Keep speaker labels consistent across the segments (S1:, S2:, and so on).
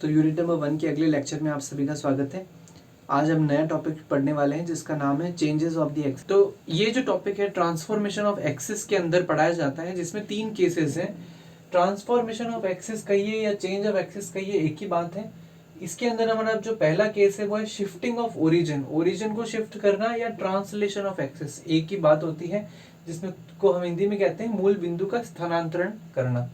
S1: तो unit number 1 के अगले लेक्चर में आप सभी का स्वागत है। आज हम नया टॉपिक पढ़ने वाले हैं जिसका नाम है चेंजेस ऑफ द एक्सिस। तो ये जो टॉपिक है ट्रांसफॉर्मेशन ऑफ एक्सिस के अंदर पढ़ाया जाता है, जिसमें 3 केसेस हैं। ट्रांसफॉर्मेशन ऑफ एक्सिस कहिए या चेंज ऑफ एक्सिस कहिए, एक ही बात है। इसके अंदर हमारा जो पहला केस है वो है शिफ्टिंग ऑफ ओरिजिन, ओरिजिन को शिफ्ट करना, या ट्रांसलेशन ऑफ एक्सिस, एक ही बात होती है, जिसमें को हम हिंदी में कहते हैं मूल बिंदु का स्थानांतरण करना।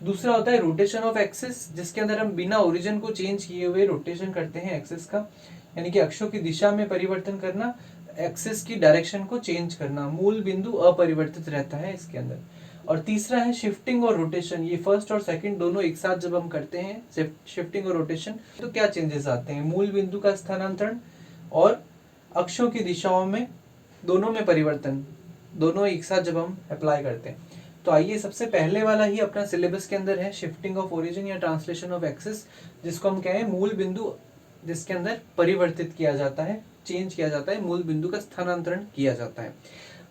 S1: दूसरा होता है रोटेशन ऑफ एक्सिस, जिसके अंदर हम बिना ओरिजिन को चेंज किए हुए रोटेशन करते हैं एक्सिस का, यानी कि अक्षों की दिशा में परिवर्तन करना, एक्सिस की डायरेक्शन को चेंज करना, मूल बिंदु अपरिवर्तित रहता है इसके अंदर। और तीसरा है शिफ्टिंग और रोटेशन। ये फर्स्ट और सेकंड दोनों एक साथ जब हम करते हैं शिफ्टिंग और रोटेशन, तो क्या चेंजेस आते हैं? मूल बिंदु का स्थानांतरण और अक्षों की दिशाओं में दोनों में परिवर्तन, दोनों एक साथ जब हम अप्लाई करते हैं। तो आइए, सबसे पहले वाला ही अपना सिलेबस के अंदर है शिफ्टिंग ऑफ ओरिजिन या ट्रांसलेशन ऑफ एक्सिस, जिसको हम कहें मूल बिंदु जिसके अंदर परिवर्तित किया जाता है, चेंज किया जाता है, मूल बिंदु का स्थानांतरण किया जाता है।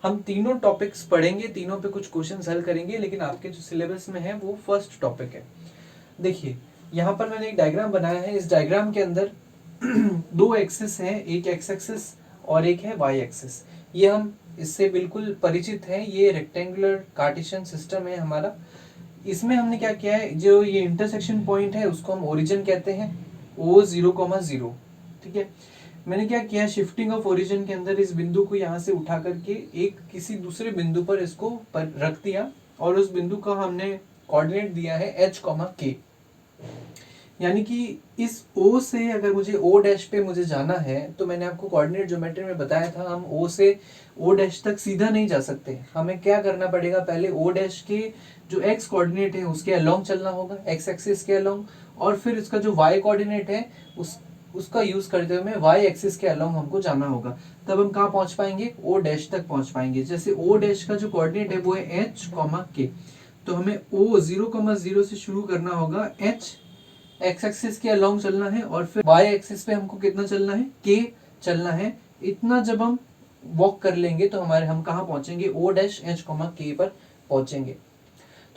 S1: हम तीनों टॉपिक्स पढ़ेंगे, तीनों पे कुछ क्वेश्चंस हल करेंगे, लेकिन आपके जो सिलेबस में है वो फर्स्ट टॉपिक है। देखिए, यहाँ पर मैंने एक डायग्राम बनाया है। इस डायग्राम के अंदर दो एक्सिस हैं, एक एक्स एक्सिस और एक है वाई एक्सिस। ये हम इससे बिल्कुल परिचित हैं। ये रेक्टेंगुलर कार्टेशियन सिस्टम है हमारा। इसमें हमने क्या किया है, जो ये इंटरसेक्शन पॉइंट है उसको हम ओरिजिन कहते हैं, O0,0। ठीक है, मैंने क्या किया, शिफ्टिंग ऑफ ओरिजिन के अंदर इस बिंदु को यहाँ से उठा करके एक किसी दूसरे बिंदु पर इसको रख दिया, और उस बिंदु का हमने कोऑर्डिनेट दिया है H, यानी कि इस O से अगर मुझे O' पे मुझे जाना है, तो मैंने आपको कोऑर्डिनेट ज्योमेट्री में बताया था, हम O से O' तक सीधा नहीं जा सकते। हमें क्या करना पड़ेगा, पहले O' के जो x कोऑर्डिनेट है उसके अलोंग चलना होगा, x एक्सिस के अलोंग, और फिर इसका जो y कोऑर्डिनेट है उसका यूज करते हुए y एक्सिस के अलोंग हमको जाना होगा। तब हम कहाँ पहुंच पाएंगे, O' तक पहुंच पाएंगे। जैसे O' का जो कोऑर्डिनेट है वो है H, K, तो हमें O0,0 से शुरू करना होगा, H एक्स एक्सिस के अलोंग चलना है, और फिर वाई एक्सिस पे हमको कितना चलना है, के चलना है। इतना जब हम वॉक कर लेंगे तो हम कहाँ पहुंचेंगे, O', H, K पर पहुंचेंगे।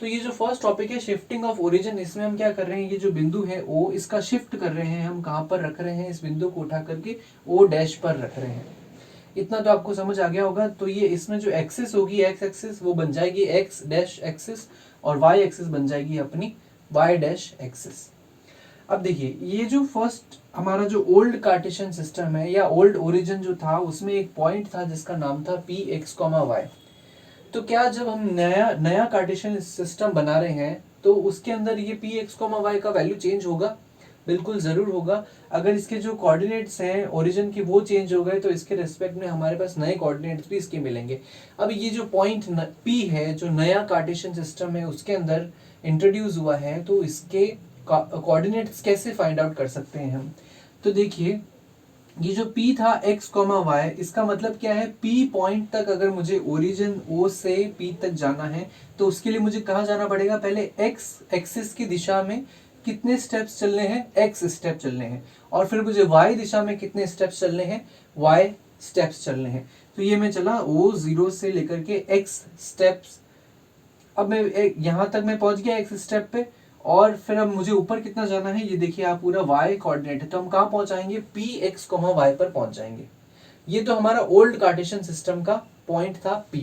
S1: तो ये जो फर्स्ट टॉपिक है शिफ्टिंग ऑफ ओरिजिन, इसमें हम क्या कर रहे हैं, ये जो बिंदु है O, इसका शिफ्ट कर रहे हैं। हम कहाँ पर रख रहे हैं, इस बिंदु को उठा करके O' पर रख रहे हैं। इतना तो आपको समझ आ गया होगा। तो ये इसमें जो एक्सिस होगी, एक्स एक्सिस, वो बन जाएगी X' एक्सिस, और वाई एक्सिस बन जाएगी अपनी Y' एक्सिस। अब देखिए, ये जो फर्स्ट हमारा जो ओल्ड कार्टेशियन सिस्टम है या ओल्ड ओरिजिन जो था, उसमें एक पॉइंट था जिसका नाम था Px, y। तो क्या जब हम नया कार्टेशियन सिस्टम बना रहे हैं तो उसके अंदर ये Px, y का वैल्यू चेंज होगा? बिल्कुल जरूर होगा। अगर इसके जो कोऑर्डिनेट्स हैं ओरिजिन के वो चेंज हो गए, तो इसके रेस्पेक्ट में हमारे पास नए कोऑर्डिनेट्स भी इसके मिलेंगे। अब ये जो पॉइंट P है, जो नया कार्टेशियन सिस्टम है उसके अंदर इंट्रोड्यूस हुआ है, तो इसके कोऑर्डिनेट्स कैसे फाइंड आउट कर सकते हैं हम? तो देखिए, ये जो P था x, y, इसका मतलब क्या है, P पॉइंट तक अगर मुझे ओरिजिन O से P तक जाना है, तो उसके लिए मुझे कहाँ जाना पड़ेगा, पहले x एक्सिस की दिशा में कितने स्टेप्स चलने हैं, x स्टेप चलने हैं, और फिर मुझे y दिशा में कितने स्टेप्स चलने हैं, y स्टेप्स चलने हैं। तो ये मैं चला O0 से लेकर के x स्टेप्स। अब मैं यहाँ तक मैं पहुंच गया x स्टेप पे, और फिर अब मुझे ऊपर कितना जाना है, ये देखिए आप, पूरा y कोऑर्डिनेट है, तो हम कहाँ पहुंचाएंगे, Px, y पर पहुंच जाएंगे। ये तो हमारा ओल्ड कार्टेशियन सिस्टम का पॉइंट था P।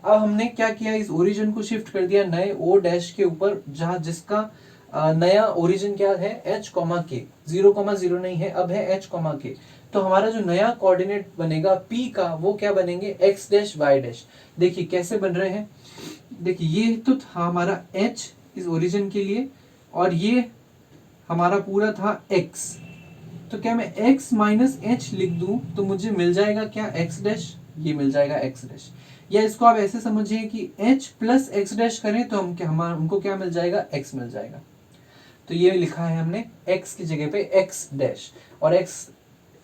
S1: अब हमने क्या किया, इस ओरिजिन को शिफ्ट कर दिया नए O' के ऊपर, जहां जिसका नया ओरिजिन क्या है, H, K, 0,0 नहीं है, अब है H, K। तो हमारा जो नया कोऑर्डिनेट बनेगा P का, वो क्या बनेंगे, x', y'। देखिए कैसे बन रहे हैं। देखिए, ये तो था हमारा H इस ओरिजिन के लिए, और ये हमारा पूरा था x। तो क्या मैं x माइनस h लिख दूं तो मुझे मिल जाएगा क्या, x', ये मिल जाएगा x'। या इसको आप ऐसे समझिए कि h प्लस x' करें तो हमको क्या मिल जाएगा, x मिल जाएगा। तो ये लिखा है हमने x की जगह पे x', और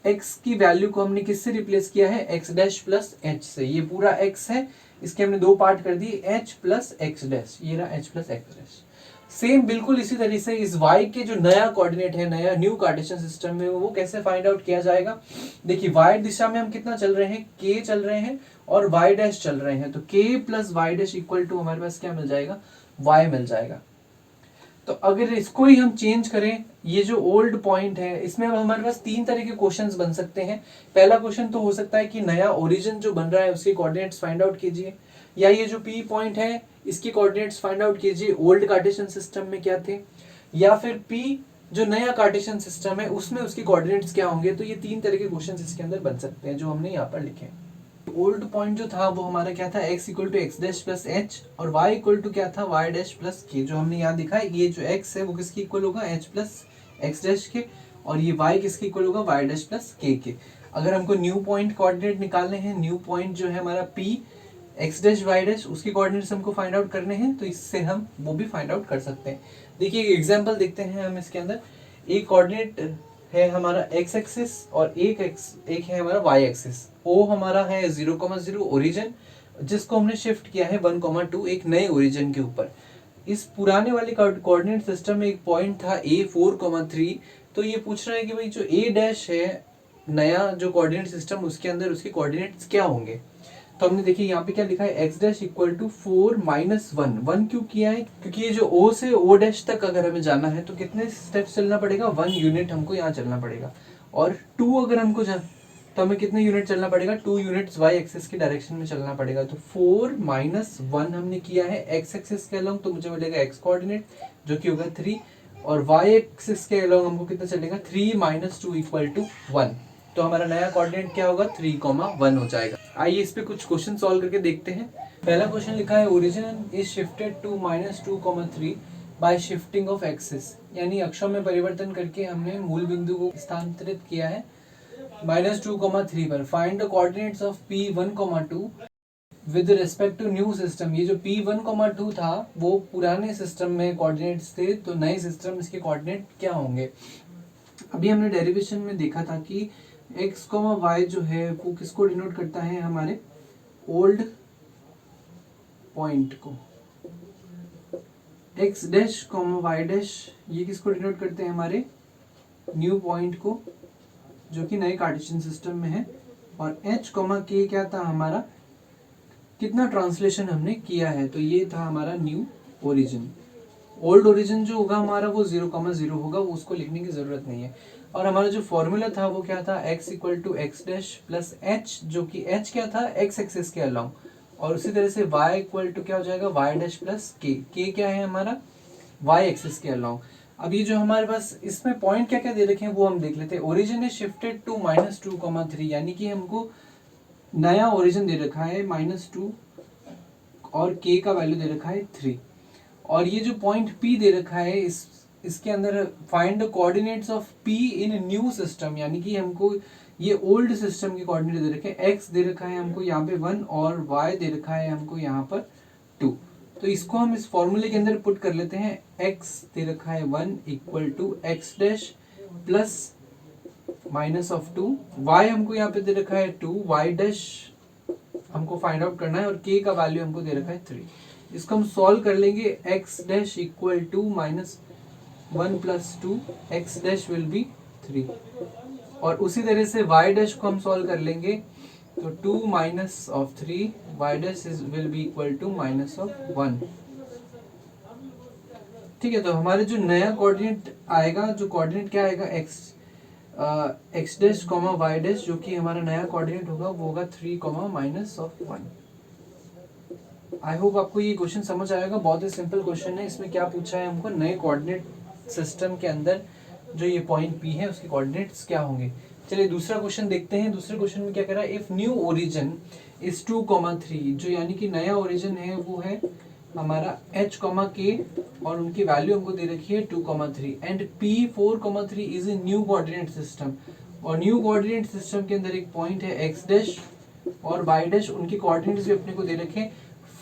S1: x की वैल्यू को हमने किससे रिप्लेस किया है, x' प्लस h से। ये पूरा x है, इसके हमने दो पार्ट कर दिए, h प्लस x', ये रहा h प्लस x'। सेम बिल्कुल इसी तरीके से इस y के जो नया कोऑर्डिनेट है, नया न्यू कार्टेशियन सिस्टम में, वो कैसे फाइंड आउट किया जाएगा। देखिए, y दिशा में हम कितना चल रहे हैं, k चल रहे हैं, और y' चल रहे हैं, तो k plus y' equal to हमारे पास क्या मिल जाएगा, y मिल जाएगा। तो अगर इसको ही हम चेंज करें, ये जो ओल्ड पॉइंट है इसमें हमारे पास तीन तरह के क्वेश्चंस बन सकते हैं। पहला क्वेश्चन तो हो सकता है कि नया ओरिजिन जो बन रहा है उसके कोऑर्डिनेट्स फाइंड आउट कीजिए, या ये जो पी पॉइंट है इसके कोऑर्डिनेट्स फाइंड आउट कीजिए ओल्ड कार्टेशियन सिस्टम में क्या थे, या फिर पी जो नया कार्टेशियन सिस्टम है उसमें उसके कोऑर्डिनेट्स क्या होंगे। तो ये तीन तरह के क्वेश्चंस इसके अंदर बन सकते हैं जो हमने यहाँ पर लिखे। ओल्ड पॉइंट जो था वो हमारा क्या था, x equal to x dash plus h, और y इक्वल टू क्या था, y डैश प्लस के। जो हमने यहाँ दिखा है ये जो x है वो किसके इक्वल होगा, h प्लस एक्स डैश के, और ये y किसके इक्वल होगा, y डैश प्लस के। अगर हमको न्यू पॉइंट कोऑर्डिनेट निकालने हैं, न्यू पॉइंट जो है हमारा p x dash y dash, उसके कोऑर्डिनेट्स हमको फाइंड आउट करने हैं, तो इससे हम वो भी फाइंड आउट कर सकते हैं। देखिए एक एग्जांपल देखते हैं हम इसके अंदर। एक कोऑर्डिनेट है हमारा x एक्सिस और एक है हमारा y एक्सिस। o हमारा है 0,0 ओरिजिन, जिसको हमने शिफ्ट किया है 1,2 एक नए ओरिजिन के ऊपर। इस पुराने वाले कोऑर्डिनेट सिस्टम में एक पॉइंट था a 4,3। तो ये पूछ रहा है कि भाई जो a डैश है नया जो कोऑर्डिनेट सिस्टम उसके अंदर उसके कोऑर्डिनेट्स क्या होंगे। तो हमने देखिए यहाँ पे क्या लिखा है, x dash equal to 4 minus 1। 1 क्यों किया है, क्योंकि ये जो o से o डैश तक अगर हमें जाना है तो कितने स्टेप्स चलना पड़ेगा, 1 यूनिट हमको यहाँ चलना पड़ेगा। और 2 अगर हमको तो हमें कितने यूनिट चलना पड़ेगा, 2 यूनिट्स y एक्सिस की डायरेक्शन में चलना पड़ेगा। तो 4 माइनस 1 हमने किया है x एक्सिस के अलोंग, तो मुझे मिलेगा x कोऑर्डिनेट जो कि होगा 3, और y एक्सिस के अलोंग हमको कितना चलेगा, 3 माइनस 2 इक्वल टू 1। तो हमारा नया कोऑर्डिनेट क्या होगा, 3,1 हो जाएगा। आइए इस पे कुछ क्वेश्चन सॉल्व करके देखते हैं। पहला क्वेश्चन लिखा है origin is shifted to -2,3 by shifting of axis, यानी अक्षों में परिवर्तन करके हमने मूल बिंदु को स्थानांतरित किया है -2,3 पर। Find the coordinates of P1,2 with respect to new system. ये जो P1,2 था वो पुराने सिस्टम में कोऑर्डिनेट्स थे, तो नए सिस्टम इसके कोऑर्डिनेट क्या होंगे। अभी हमने डेरिवेशन में देखा था कि x, y जो है वो किसको डिनोट करता है, हमारे ओल्ड पॉइंट को। x डैश y डैश ये किसको डिनोट करते हैं, हमारे न्यू पॉइंट को जो कि नए कार्टेशियन सिस्टम में है। और h, k क्या था, हमारा कितना ट्रांसलेशन हमने किया है, तो ये था हमारा न्यू ओरिजिन। ओल्ड ओरिजिन जो होगा हमारा वो 0,0 होगा, वो उसको लिखने की जरूरत नहीं है। और हमारा जो फॉर्मूला था वो क्या था, x equal to x dash plus h, जो कि h क्या था, x एक्सिस के अलोंग, और उसी तरह से y इक्वल टू क्या हो जाएगा, y डैश प्लस k क्या है हमारा, y एक्सिस के अलोंग। अब ये जो हमारे पास इसमें पॉइंट क्या क्या दे रखे हैं वो हम देख लेते हैं। ओरिजिन इज शिफ्टेड टू -2,3, यानी कि हमको नया ओरिजिन दे रखा है -2 और k का वैल्यू दे रखा है 3। और ये जो पॉइंट P दे रखा है इसके अंदर find the coordinates of P in new system, यानी कि हमको ये ओल्ड सिस्टम के कोऑर्डिनेट दे रखे हैं। x दे रखा है हमको यहाँ पे 1 और y दे रखा है हमको यहाँ पर 2। तो इसको हम इस फॉर्मूले के अंदर पुट कर लेते हैं। x दे रखा है 1 equal to x dash plus minus of 2, y हमको यहाँ पे दे रखा है 2, y डैश हमको फाइंड आउट करना है, और k का वैल्यू हमको दे रखा है 3। इसको हम सॉल्व कर लेंगे। x dash equal to -1 plus 2, x dash will be 3, और उसी तरह से y डैश को हम सॉल्व कर लेंगे, तो 2 minus of 3, y dash will be equal to minus of 1। ठीक है, तो हमारे जो नया कोऑर्डिनेट आएगा, जो कोऑर्डिनेट क्या आएगा, x dash comma y dash, जो कि हमारा नया कोऑर्डिनेट होगा वो होगा 3, माइनस ऑफ 1। आई होप आपको ये क्वेश्चन समझ आएगा। बहुत ही सिंपल क्वेश्चन है। इसमें क्या पूछा है हमको, नए कोऑर्डिनेट सिस्टम के अंदर जो ये पॉइंट P है उसके कोऑर्डिनेट्स क्या होंगे। चलिए दूसरा क्वेश्चन देखते हैं। दूसरे क्वेश्चन में क्या कह रहा है, इफ न्यू ओरिजिन इज 2,3, जो यानी कि नया ओरिजिन है वो है हमारा h, k, और उनकी वैल्यू हमको दे रखी है 2,3, and P 4,3 is a new coordinate system. और न्यू कोऑर्डिनेट सिस्टम के अंदर एक पॉइंट है x डैश और y डैश, उनके कोऑर्डिनेट्स भी अपने को दे रखे।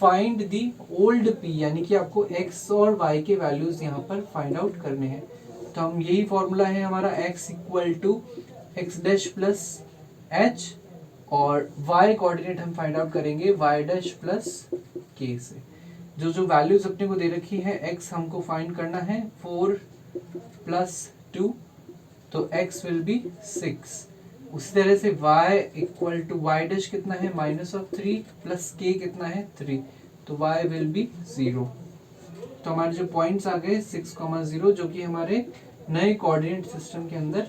S1: फाइंड दी ओल्ड P, यानी कि आपको x और y के वैल्यूज यहाँ पर फाइंड आउट करने हैं। तो हम यही फॉर्मूला है हमारा, x equal to x dash plus h, और y कोऑर्डिनेट हम फाइंड आउट करेंगे y डैश प्लस k से। जो जो वैल्यूज अपने को दे रखी है, x हमको फाइंड करना है 4 प्लस 2, तो x विल बी 6। उसी तरह से y equal to y dash कितना है, माइनस ऑफ 3 प्लस k कितना है 3, तो y विल बी 0। तो हमारे जो पॉइंट्स आ गए 6,0 जो कि हमारे नए कोऑर्डिनेट सिस्टम के अंदर,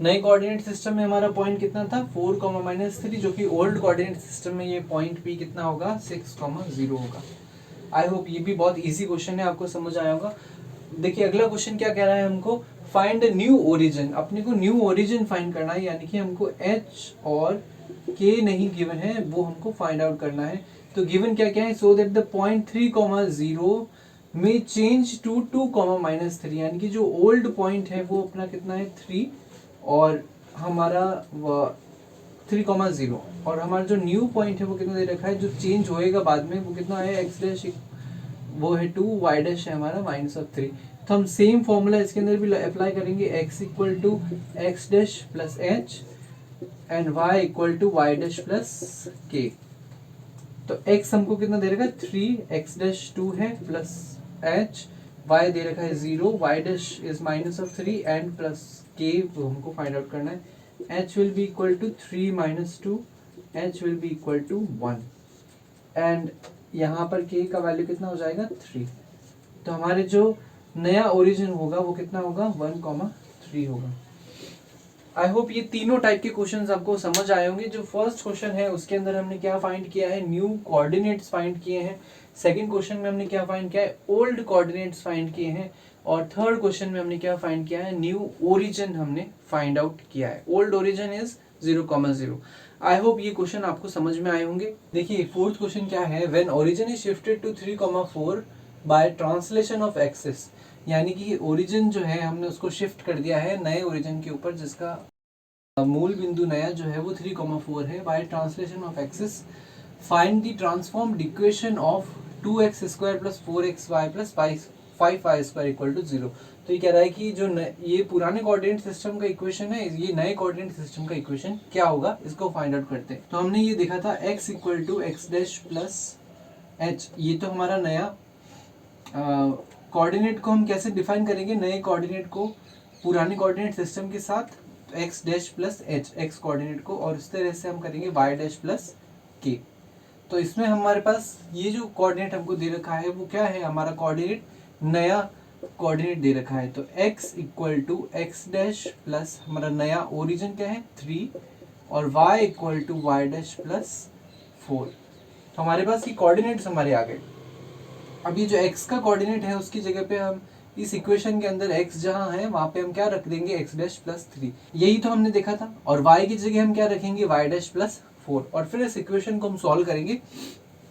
S1: नए कोऑर्डिनेट सिस्टम में हमारा पॉइंट कितना था 4,-3, जो कि ओल्ड कोऑर्डिनेट सिस्टम में ये पॉइंट भी कितना होगा 6,0 होगा। आई होप ये भी बहुत इजी क्वेश्चन है, आपको समझ आया होगा। देखिए अगला क्वेश्चन क्या कह रहा है हमको, फाइंड न्यू ओरिजिन। अपने को न्यू ओरिजिन फाइंड करना है, यानी कि हमको एच और के नहीं गिवन है, वो हमको फाइंड आउट करना है। तो गिवन क्या क्या है, सो दैट द पॉइंट 3,0 में चेंज टू 2,-3, यानी कि जो ओल्ड पॉइंट है वो अपना कितना है 3 और हमारा 3,0 और हमारा जो न्यू पॉइंट है वो कितना दे रखा है, जो चेंज होएगा बाद में वो कितना है एक्स डैश, वो है 2, वाई डैश है हमारा -3। तो हम सेम फॉर्मूला इसके अंदर भी अप्लाई करेंगे, x equal to x dash plus h and y equal to y dash plus k. तो x हमको कितना दे रखा है 3, एक्स डैश 2 है प्लस h, y दे रखा है 0, y dash is -3 and plus k वो हमको फाइंड आउट करना है। h will be equal to 3 - 2, h will be equal to 1 and यहाँ पर k का वैल्यू कितना हो जाएगा 3। तो हमारे जो नया ओरिजिन होगा वो कितना होगा 1,3 होगा। आई होप ये तीनों टाइप के क्वेश्चंस आपको समझ आए होंगे। जो फर्स्ट क्वेश्चन है उसके अंदर हमने क्या फाइंड किया है, न्यू कोऑर्डिनेट्स फाइंड किए हैं। सेकंड क्वेश्चन में हमने क्या फाइंड किया है, ओल्ड कोऑर्डिनेट्स फाइंड किए हैं। और थर्ड क्वेश्चन में हमने क्या फाइंड किया है, न्यू ओरिजिन हमने फाइंड आउट किया है। Old origin is 0,0। I hope ये क्वेश्चन आपको समझ में आए होंगे। देखिए फोर्थ क्वेश्चन क्या है, when origin is shifted to 3,4 by translation of axis, यानी कि ओरिजिन जो है हमने उसको शिफ्ट कर दिया है नए ओरिजिन के ऊपर, जिसका मूल बिंदु नया जो है वो 3,4 है। By translation of axis find the transformed equation of 2x² plus 4xy plus 5y² equal to 0। तो ये कह रहा है कि जो ये पुराने कोऑर्डिनेट सिस्टम का इक्वेशन है, ये नए कोऑर्डिनेट सिस्टम का इक्वेशन क्या होगा, इसको फाइंड आउट करते हैं। तो हमने ये देखा था x equal to x dash plus h, ये तो हमारा नया कोऑर्डिनेट को हम कैसे डिफाइन करेंगे, नए कोऑर्डिनेट को पुराने कोऑर्डिनेट सिस्टम के साथ x dash plus H, x coordinate को, और इस तरह से हम करेंगे वाई डैश प्लस के। तो इसमें हमारे पास ये जो कोऑर्डिनेट हमको दे रखा है वो क्या है, हमारा कोऑर्डिनेट नया कोऑर्डिनेट दे रखा है। तो x equal to x dash plus हमारा नया ओरिजिन क्या है 3 और y equal to y dash plus 4। तो हमारे पास ये कोऑर्डिनेट्स हमारे आ गए। अब ये जो x का कोऑर्डिनेट है उसकी जगह पे हम इस इक्वेशन के अंदर x जहाँ है वहाँ पे हम क्या रख देंगे x डैश प्लस 3, यही तो हमने देखा था। और y की जगह हम क्या रखेंगे y डैश प्लस 4, और फिर इस इक्वेशन को हम सॉल्व करेंगे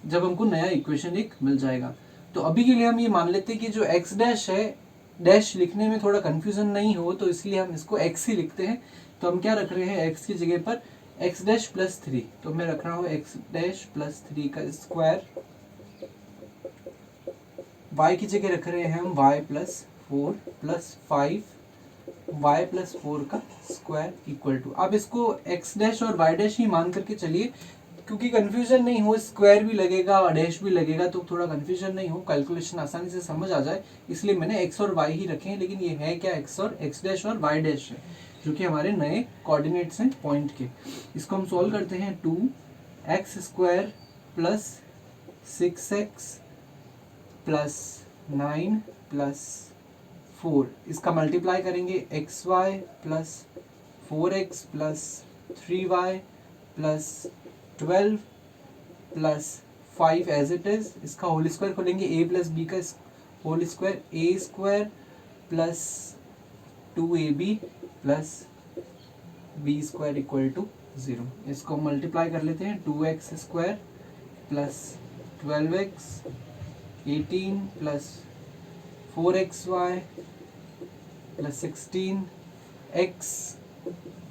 S1: जब हमको नया इक्वेशन एक मिल जाएगा। तो अभी के लिए हम ये मान लेते हैं कि जो x डैश है, डैश लिखने में थोड़ा कन्फ्यूजन नहीं हो तो इसलिए हम इसको x ही लिखते हैं। तो हम क्या रख रहे हैं, x की जगह पर x डैश प्लस 3, तो मैं रख रहा हूँ x डैश प्लस 3 का स्क्वायर, y की जगह रख रहे हैं हम y plus 4 plus 5 y plus 4 का स्क्वायर इक्वल टू, अब इसको x डैश और y डैश ही मान करके चलिए, क्योंकि कंफ्यूजन नहीं हो, स्क्वायर भी लगेगा और डैश भी लगेगा तो थोड़ा कंफ्यूजन नहीं हो, कैलकुलेशन आसानी से समझ आ जाए, इसलिए मैंने x और y ही रखे हैं। लेकिन ये है क्या, x और x डैश और y डैश है, जो कि हमारे नए कोऑर्डिनेट्स हैं पॉइंट के। इसको हम सॉल्व करते हैं, 2x² plus 6x plus 9 plus 4, इसका मल्टीप्लाई करेंगे xy plus 4x plus 3y plus 12 plus 5 as it is, इसका होल स्क्वायर खोलेंगे, a प्लस बी का whole square, a square plus 2ab plus b square equal to 0। इसको multiply कर लेते हैं, 2x² plus 12x 18 plus 4xy plus 16x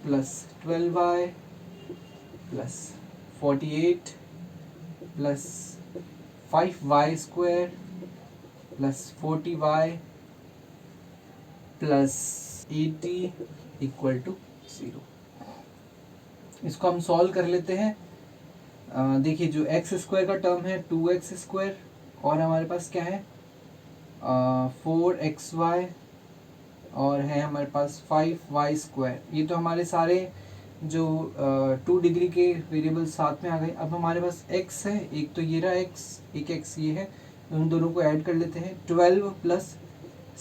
S1: plus 12y plus 48 plus 5y² plus 40y plus 80 equal to 0। इसको हम solve कर लेते हैं। देखिए जो x² का टर्म है 2x² और हमारे पास क्या है 4xy और है हमारे पास 5y²। ये तो हमारे सारे जो 2 डिग्री के वेरिएबल साथ में आ गए। अब हमारे पास x है, एक तो ये रहा x, एक x ये है, उन दोनों को ऐड कर लेते हैं, 12 plus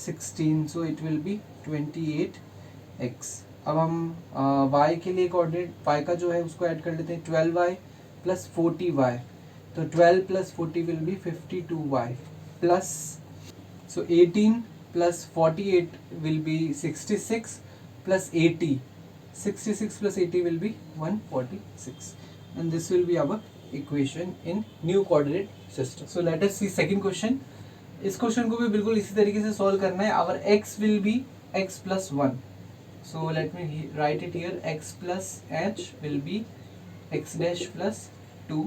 S1: 16, so it will B 28x। अब हम y के लिए कोऑर्डिनेट y का जो है उसको ऐड कर लेते हैं, 12y प्लस 40y, तो 12 plus 40 will be 52y plus, so 18 plus 48 will be 66 plus 80, 66 plus 80 will be 146, and this will be our equation in new coordinate system. So let us see second question. इस question को भी बिल्कुल इसी तरीके से solve करना है. Our x will be x plus 1. So let me write it here. X plus h will be x dash plus 2,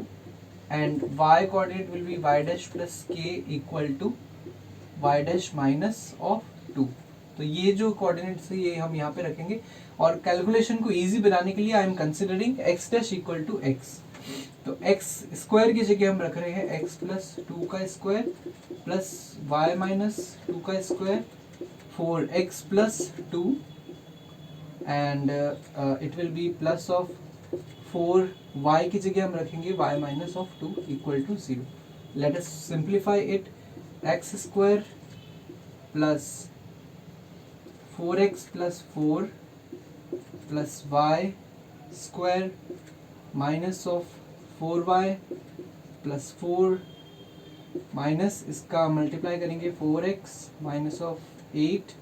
S1: and y coordinate will be y dash plus k equal to y dash minus of 2. तो ये जो coordinates है ये हम यहाँ पे रखेंगे, और कैलकुलेशन को इजी बनाने के लिए I am considering x dash equal to x. तो x स्क्वायर की जगह हम रख रहे हैं x प्लस 2 का स्क्वायर प्लस y माइनस 2 का square 4x plus 2, and it will be plus of 4y की जगह हम रखेंगे y minus of 2 equal to 0. Let us simplify it. x square plus 4x plus 4 प्लस y square minus of 4y plus 4 minus इसका multiply करेंगे 4x minus of 8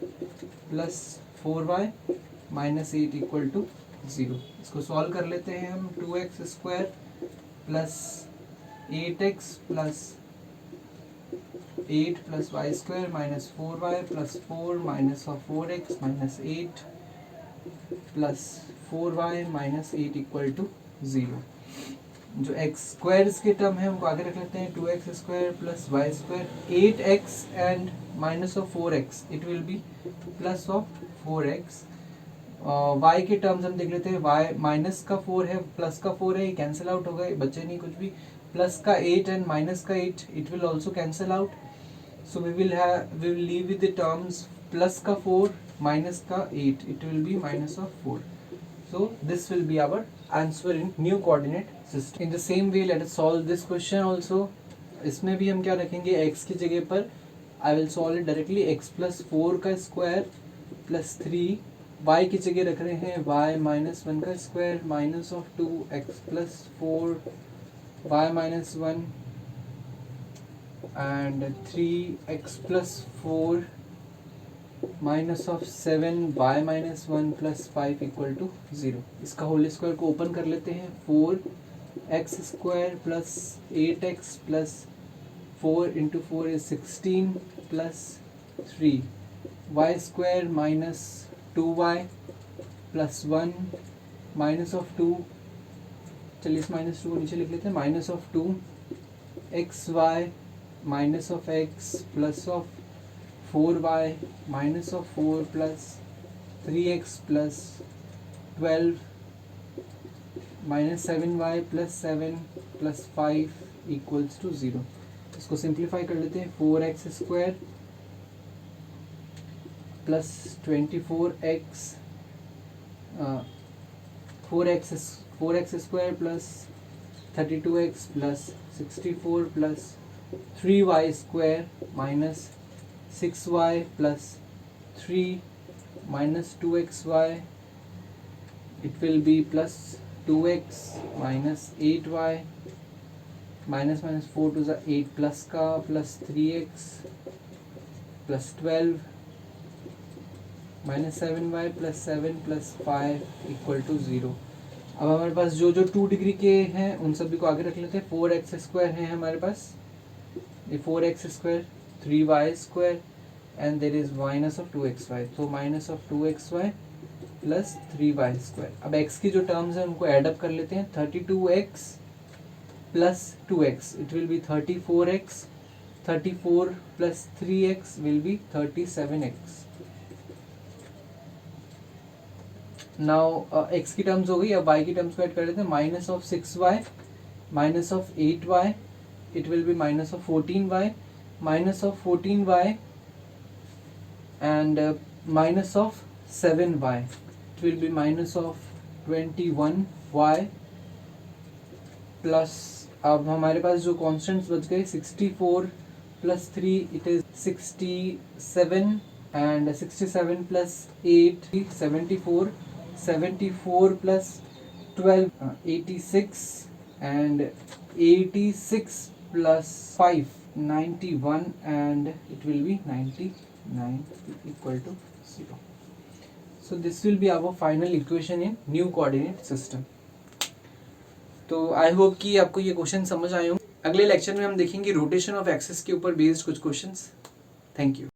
S1: plus 4y minus 8 equal to 0. इसको solve कर लेते हैं हम. 2x square plus 8x plus 8 plus y square minus 4y plus 4 minus of 4x minus 8 plus 4y minus 8 equal to 0. जो x squares के term है उनको आगे रख लेते हैं. 2x square plus y square 8x and minus of 4x, it will be plus of 4x. y के terms हम देख लेते हैं. y माइनस का 4 है, प्लस का 4 है, ये कैंसिल आउट हो गए, बचे नहीं कुछ भी. प्लस का 8 एंड माइनस का 8, it will also cancel out. So we will leave with the terms plus का 4 minus का 8, it will be minus of 4. So this will be our answer in new coordinate system. In the same way, let us solve this question also. इसमें भी हम क्या रखेंगे, x की जगह पर I will solve it directly. x plus 4 का square plus 3, y की जगह रख रहे हैं y minus 1 का square minus of 2, x plus 4 y minus 1 and 3x plus 4 minus of 7 y minus 1 plus 5 equal to 0. इसका होल स्क्वायर को open कर लेते हैं. 4x square plus 8x plus 4 into 4 is 16 plus 3 y square minus 2y plus 1 minus of 2, चलिए इस minus 2 को नीचे लिख लेते हैं. Minus of 2 xy minus of x plus of 4y minus of 4 plus 3x plus 12 minus 7y plus 7 plus 5 equals to 0. इसको simplify कर लेते हैं. 4x square plus 24x 4x square plus 32x plus 64 plus 3y square minus 6y plus 3 minus 2xy, it will be plus 2x minus 8y minus minus 4 to the 8 plus का plus 3x plus 12 minus 7y plus 7 plus 5 equal to 0. अब हमारे पास जो जो 2 degree के हैं उन सभी को आगे रख लेते हैं. 4x स्क्वायर है हमारे पास, ये 4x square 3y square and there is minus of 2xy, तो minus of 2xy plus 3y square. अब x की जो टर्म्स हैं उनको एड अप कर लेते हैं. 32x plus 2x, it will B 34x. 34 plus 3x will be 37x. Now x की टर्म्स हो गई. अब y की टर्म्स को ऐड कर लेते हैं. Minus of 6y minus of 8y, it will be minus of 14y, minus of 14y and minus of 7y, it will be minus of 21y plus, अब हमारे पास जो कॉन्स्टेंट्स बच गए 64 plus 3 it is 67, and 67 plus 8 74, 74 plus 12 86, and 86 plus 5 91, and it will be 99 equal to 0. So this will be our final equation in new coordinate system. तो I hope कि आपको ये question समझ आए होंगे। अगले लेक्चर में हम देखेंगे रोटेशन ऑफ एक्सिस के ऊपर बेस्ड कुछ क्वेश्चंस। Thank you.